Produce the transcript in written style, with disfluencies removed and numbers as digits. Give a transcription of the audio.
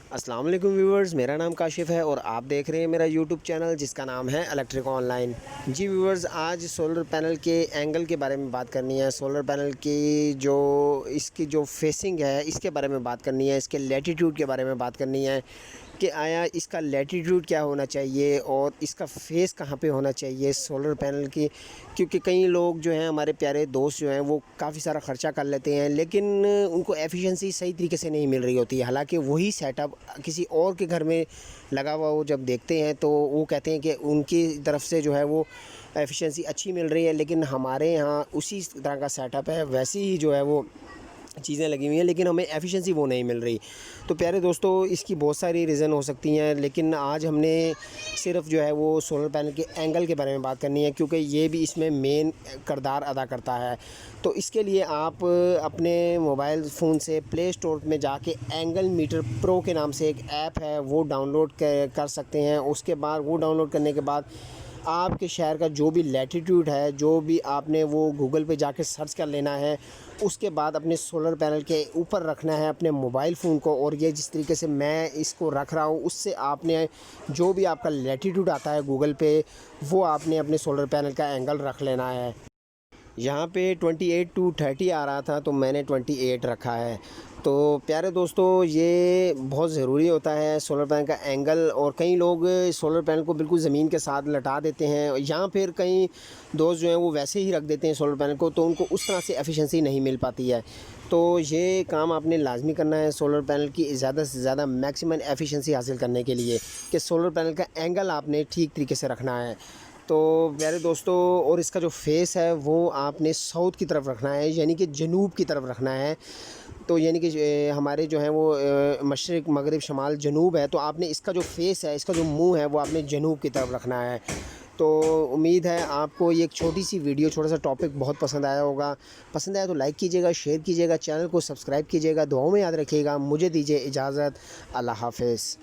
अस्सलाम वालेकुम व्यूवर्स, मेरा नाम काशिफ़ है और आप देख रहे हैं मेरा यूट्यूब चैनल जिसका नाम है इलेक्ट्रिक ऑनलाइन। जी व्यूवर्स, आज सोलर पैनल के एंगल के बारे में बात करनी है। सोलर पैनल की इसकी जो फेसिंग है इसके बारे में बात करनी है। इसके लैटीट्यूड के बारे में बात करनी है कि आया इसका लैटीट्यूड क्या होना चाहिए और इसका फेस कहाँ पे होना चाहिए सोलर पैनल की। क्योंकि कई लोग जो हैं, हमारे प्यारे दोस्त जो हैं, वो काफ़ी सारा ख़र्चा कर लेते हैं लेकिन उनको एफिशिएंसी सही तरीके से नहीं मिल रही होती है। हालांकि वही सेटअप किसी और के घर में लगा हुआ वो जब देखते हैं तो वो कहते हैं कि उनकी तरफ से जो है वो एफिशिएंसी अच्छी मिल रही है, लेकिन हमारे यहाँ उसी तरह का सेटअप है, वैसी ही जो है वो चीज़ें लगी हुई हैं, लेकिन हमें एफिशिएंसी वो नहीं मिल रही। तो प्यारे दोस्तों, इसकी बहुत सारी रीज़न हो सकती हैं, लेकिन आज हमने सिर्फ जो है वो सोलर पैनल के एंगल के बारे में बात करनी है, क्योंकि ये भी इसमें मेन किरदार अदा करता है। तो इसके लिए आप अपने मोबाइल फ़ोन से प्ले स्टोर में जाके एंगल मीटर प्रो के नाम से एक ऐप है वो डाउनलोड कर सकते हैं। उसके बाद वो डाउनलोड करने के बाद आपके शहर का जो भी लैटीट्यूड है, जो भी आपने वो गूगल पे जाके सर्च कर लेना है। उसके बाद अपने सोलर पैनल के ऊपर रखना है अपने मोबाइल फ़ोन को, और ये जिस तरीके से मैं इसको रख रहा हूँ उससे आपने जो भी आपका लैटीट्यूड आता है गूगल पे, वो आपने अपने सोलर पैनल का एंगल रख लेना है। यहाँ पे 28 टू 30 आ रहा था तो मैंने 28 रखा है। तो प्यारे दोस्तों, ये बहुत ज़रूरी होता है सोलर पैनल का एंगल। और कई लोग सोलर पैनल को बिल्कुल ज़मीन के साथ लटा देते हैं, या फिर कई दोस्त जो हैं वो वैसे ही रख देते हैं सोलर पैनल को, तो उनको उस तरह से एफिशिएंसी नहीं मिल पाती है। तो ये काम आपने लाजमी करना है सोलर पैनल की ज़्यादा से ज़्यादा मैक्सिमम एफिशिएंसी हासिल करने के लिए, कि सोलर पैनल का एंगल आपने ठीक तरीके से रखना है। तो प्यारे दोस्तों, और इसका जो फेस है वो आपने साउथ की तरफ रखना है, यानी कि जनूब की तरफ रखना है। तो यानी कि हमारे जो है वो मशरिक़ मगरिब शमाल जनूब है, तो आपने इसका जो फेस है, इसका जो मुंह है, वो आपने जनूब की तरफ रखना है। तो उम्मीद है आपको ये एक छोटी सी वीडियो, छोटा सा टॉपिक बहुत पसंद आया होगा। पसंद आया तो लाइक कीजिएगा, शेयर कीजिएगा, चैनल को सब्सक्राइब कीजिएगा, दुआओं में याद रखिएगा। मुझे दीजिए इजाज़त। अल्लाह हाफ़िज़।